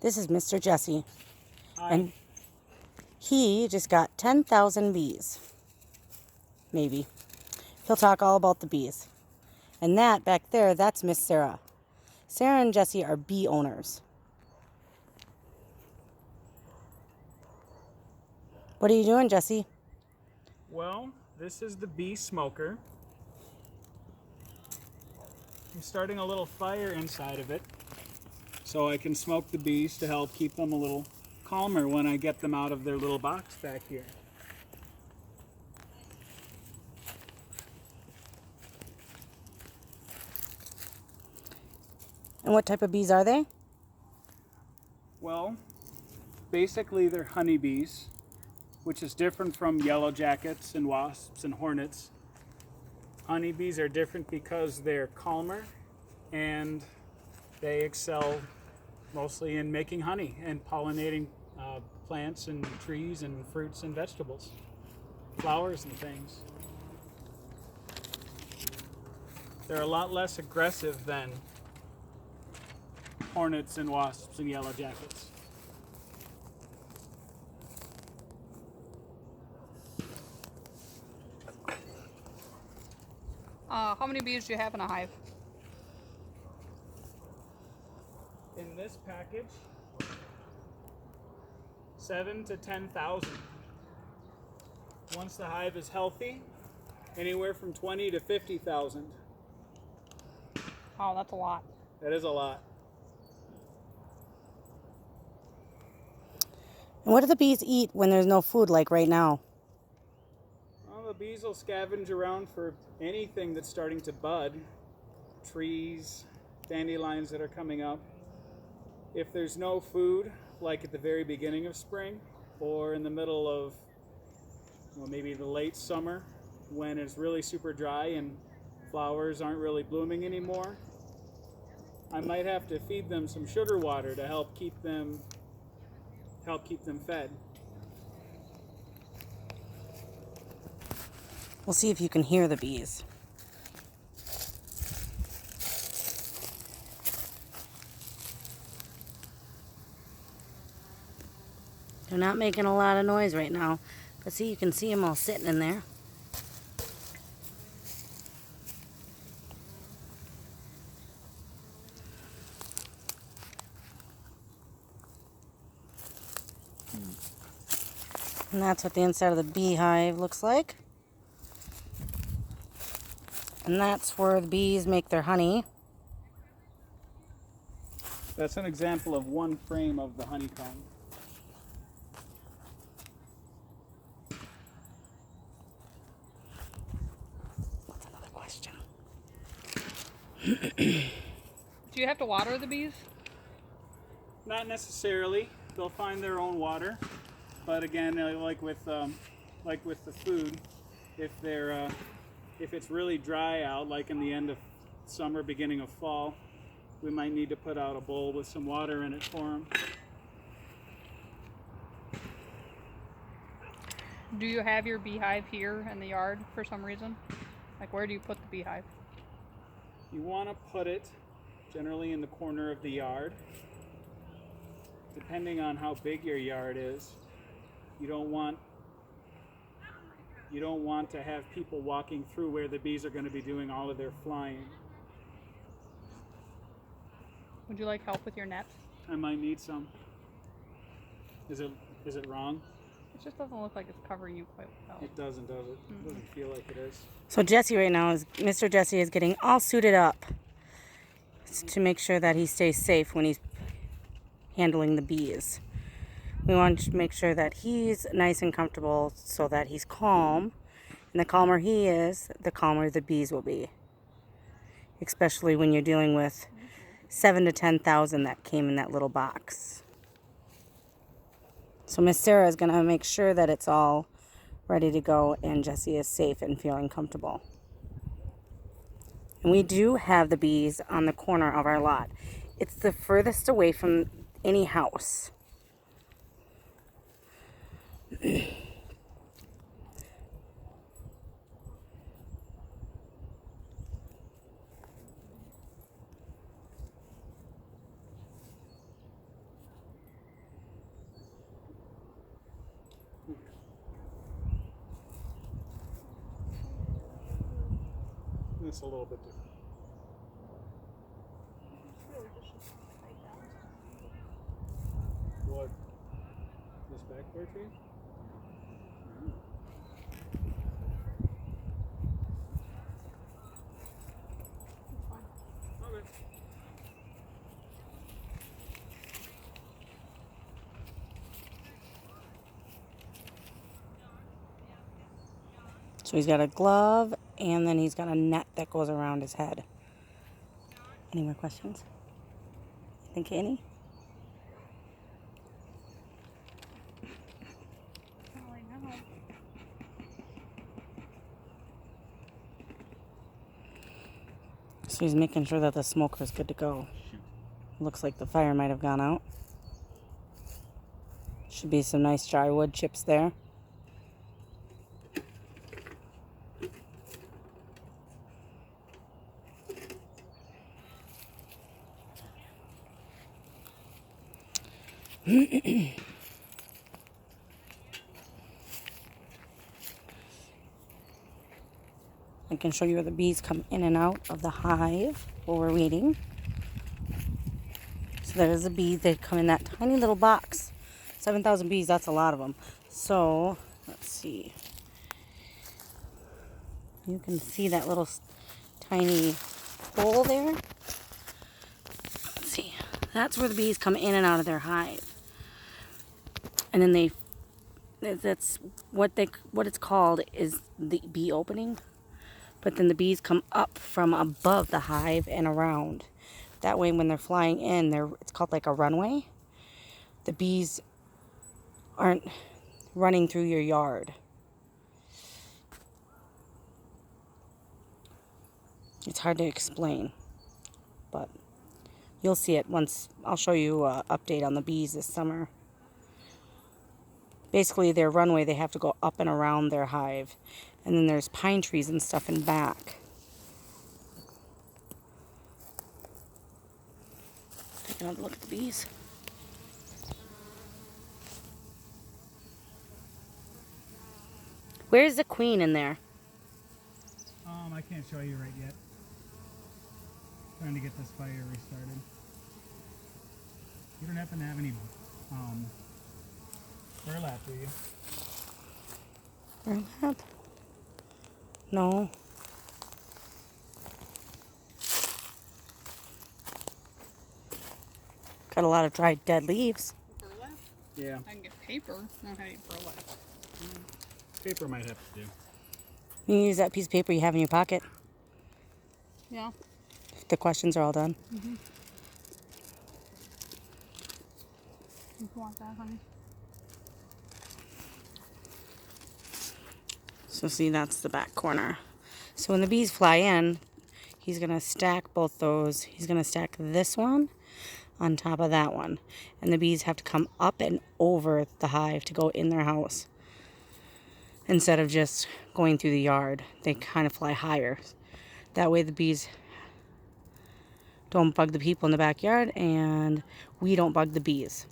This is Mr. Jesse, Hi. and he just got 10,000 bees. Maybe. He'll talk all about the bees. And that back there, that's Miss Sarah. Sarah and Jesse are bee owners. What are you doing, Jesse? Well, this is the bee smoker. I'm starting a little fire inside of it so I can smoke the bees to help keep them a little calmer when I get them out of their little box back here. And what type of bees are they? Well, basically they're honeybees, which is different from yellow jackets and wasps and hornets. Honeybees are different because they're calmer and they excel mostly in making honey and pollinating plants and trees and fruits and vegetables, flowers and things. They're a lot less aggressive than hornets and wasps and yellow jackets. How many bees do you have in a hive? In this package, 7,000 to 10,000. Once the hive is healthy, anywhere from 20 to 50,000. Oh, that's a lot. That is a lot. And what do the bees eat when there's no food like right now? Well, the bees will scavenge around for anything that's starting to bud. Trees, dandelions that are coming up. If there's no food, like at the very beginning of spring or in the middle of, well, maybe the late summer when it's really super dry and flowers aren't really blooming anymore, I might have to feed them some sugar water to help keep them fed. We'll see if you can hear the bees. They're not making a lot of noise right now, but see, you can see them all sitting in there. And that's what the inside of the beehive looks like. And that's where the bees make their honey. That's an example of one frame of the honeycomb. That's another question. Do you have to water the bees? Not necessarily. They'll find their own water, but again, like with the food, if it's really dry out, like in the end of summer, beginning of fall, we might need to put out a bowl with some water in it for them. Do you have your beehive here in the yard for some reason? Like, where do you put the beehive? You want to put it generally in the corner of the yard. Depending on how big your yard is, you don't want to have people walking through where the bees are going to be doing all of their flying. Would you like help with your net? I might need some. Is it wrong? It just doesn't look like it's covering you quite well. It doesn't, does it? It doesn't feel like it is. So Jesse right now Mr. Jesse is getting all suited up to make sure that he stays safe when he's handling the bees. We want to make sure that he's nice and comfortable so that he's calm. And the calmer he is, the calmer the bees will be. Especially when you're dealing with 7,000 to 10,000 that came in that little box. So Miss Sarah is going to make sure that it's all ready to go and Jesse is safe and feeling comfortable. And we do have the bees on the corner of our lot. It's the furthest away from any house. it's a little bit different. What? This backdoor tree? Okay. So he's got a glove, and then he's got a net that goes around his head. Any more questions? Think any? So he's making sure that the smoker is good to go. Looks like the fire might have gone out. Should be some nice dry wood chips there. I can show you where the bees come in and out of the hive while we're waiting. So there's a bee. They come in that tiny little box. 7,000 bees, that's a lot of them. So, let's see. You can see that little tiny hole there. Let's see. That's where the bees come in and out of their hive. And then that's what it's called is the bee opening. But then the bees come up from above the hive and around. That way when they're flying in, it's called like a runway. The bees aren't running through your yard. It's hard to explain, but you'll see it once. I'll show you an update on the bees this summer. Basically, their runway, they have to go up and around their hive. And then there's pine trees and stuff in back. Take another look at the bees. Where's the queen in there? I can't show you right yet. Trying to get this fire restarted. You don't happen to have any burlap, do you? Burlap? No. Got a lot of dried dead leaves. Burlap? Yeah. I can get paper. I don't have any burlap. Paper might have to do. You can use that piece of paper you have in your pocket. Yeah. If the questions are all done. Mm-hmm. You want that, honey? So see, that's the back corner. So when the bees fly in, he's going to stack both those. He's going to stack this one on top of that one. And the bees have to come up and over the hive to go in their house. Instead of just going through the yard, they kind of fly higher. That way the bees don't bug the people in the backyard and we don't bug the bees.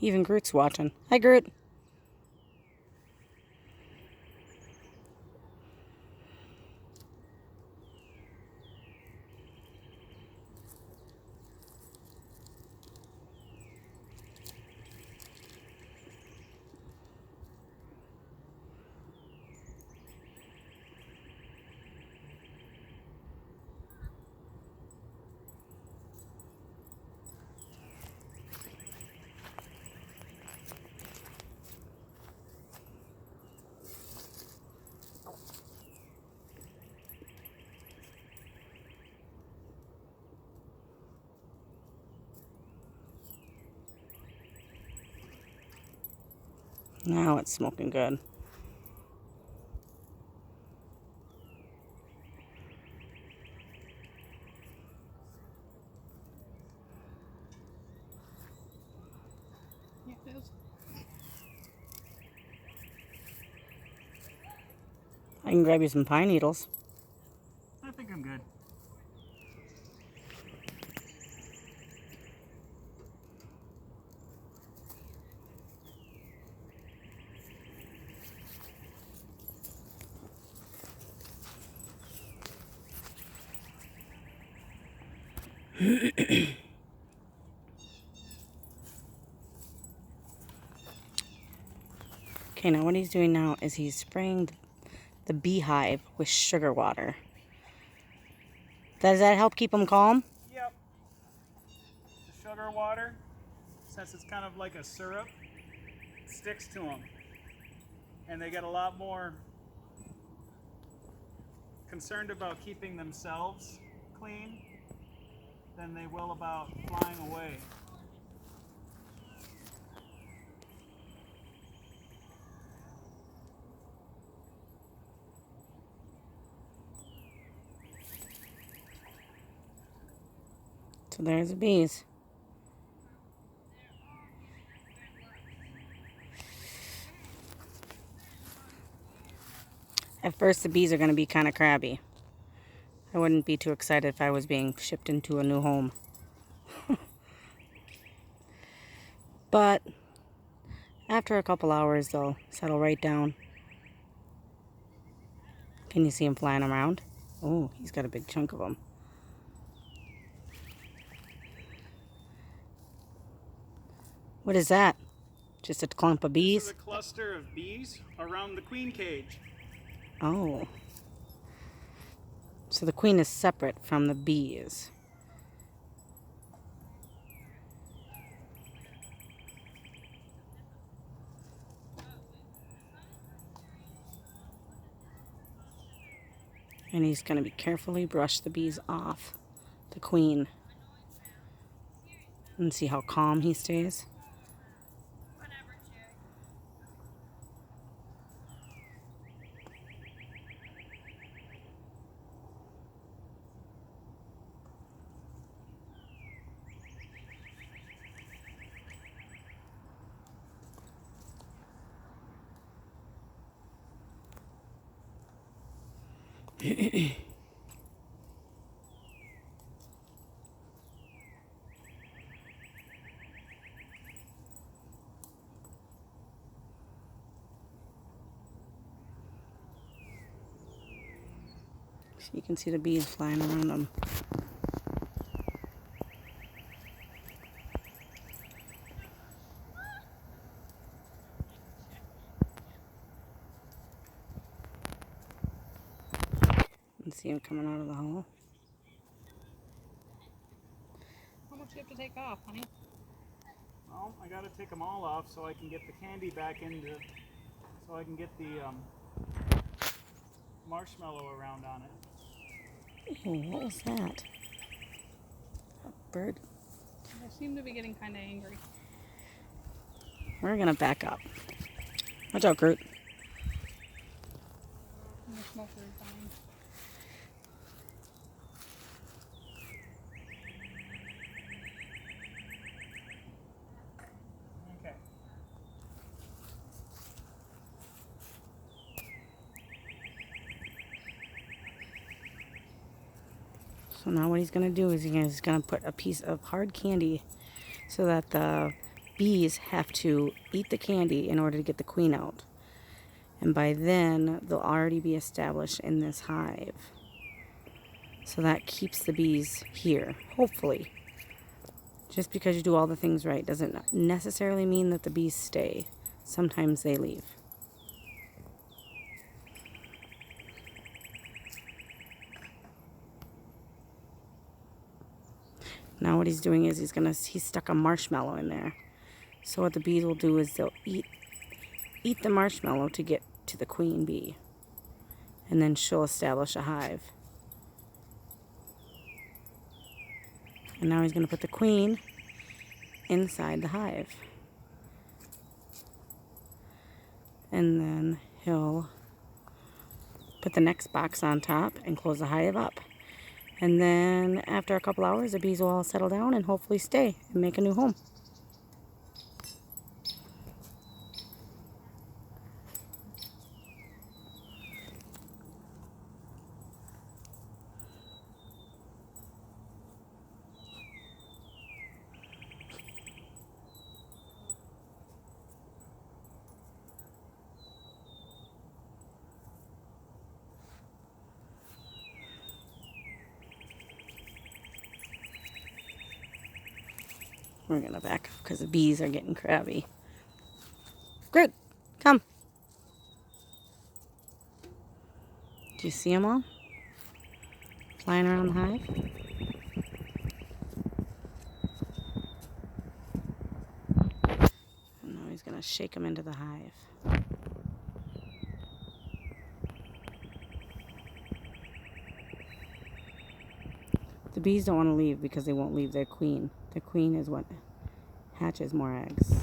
Even Groot's watching. Hi, Groot. Now it's smoking good. Yeah, it is. I can grab you some pine needles. I think I'm good. Okay, now what he's doing now is he's spraying the beehive with sugar water. Does that help keep them calm? Yep. The sugar water, since it's kind of like a syrup, sticks to them. And they get a lot more concerned about keeping themselves clean than they will about flying away. So there's the bees. At first the bees are going to be kind of crabby. I wouldn't be too excited if I was being shipped into a new home. But after a couple hours they'll settle right down. Can you see him flying around? Oh, he's got a big chunk of them. What is that? Just a clump of This bees? is a cluster of bees around the queen cage. Oh. So the queen is separate from the bees. And he's going to be carefully brush the bees off the queen. And see how calm he stays. So you can see the bees flying around them. And see them coming out of the hole. How much do you have to take off, honey? Well, I gotta take them all off so I can get the candy back into, so I can get the marshmallow around on it. Oh, what was that? A bird? They seem to be getting kind of angry. We're gonna back up. Watch out, Groot. And the smoker is dying. Okay. So now what he's gonna do is he's gonna put a piece of hard candy so that the bees have to eat the candy in order to get the queen out. And by then, they'll already be established in this hive. So that keeps the bees here, hopefully. Just because you do all the things right doesn't necessarily mean that the bees stay. Sometimes they leave. Now what he's doing is he's stuck a marshmallow in there. So what the bees will do is they'll eat the marshmallow to get to the queen bee. And then she'll establish a hive. And now he's going to put the queen inside the hive. And then he'll put the next box on top and close the hive up. And then after a couple hours, the bees will all settle down and hopefully stay and make a new home. We're gonna back up because the bees are getting crabby. Groot, come. Do you see them all? Flying around the hive? And now he's gonna shake them into the hive. The bees don't want to leave because they won't leave their queen. The queen is what hatches more eggs.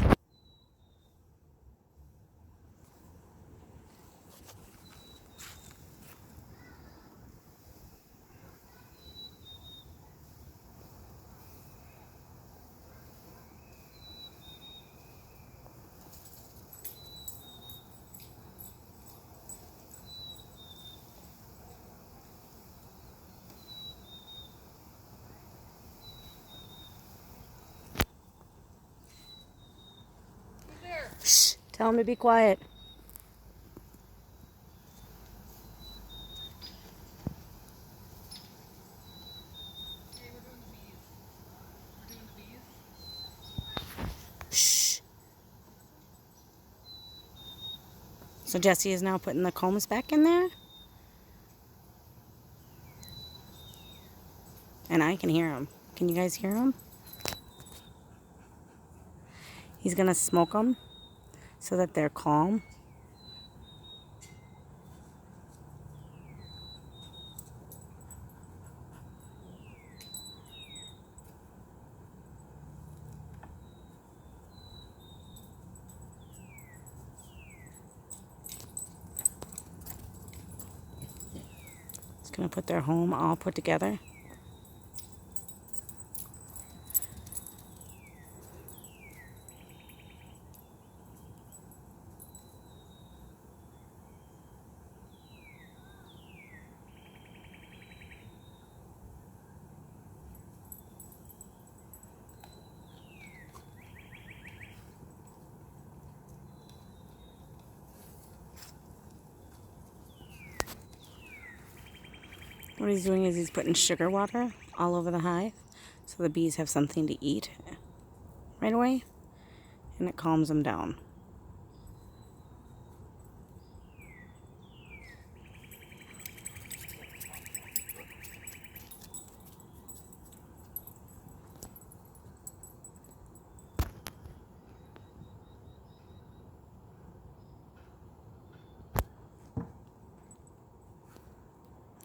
Shh! Tell him to be quiet. Hey, we're doing the bees. We're doing the bees. Shh! So Jesse is now putting the combs back in there. And I can hear him. Can you guys hear him? He's gonna smoke them so that they're calm. He's gonna put their home all put together. What he's doing is he's putting sugar water all over the hive so the bees have something to eat right away, and it calms them down.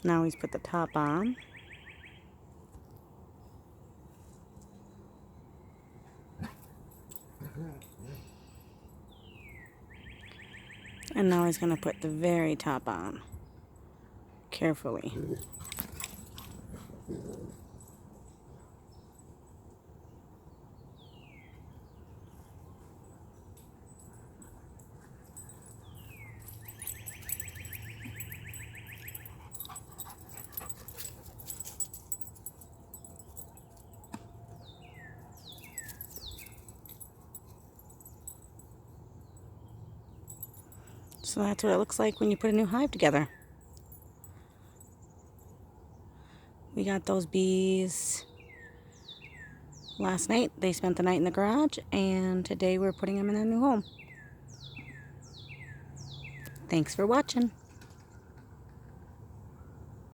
Now he's put the top on. And now he's going to put the very top on. Carefully. So that's what it looks like when you put a new hive together. We got those bees last night. They spent the night in the garage, and today we're putting them in their new home. Thanks for watching.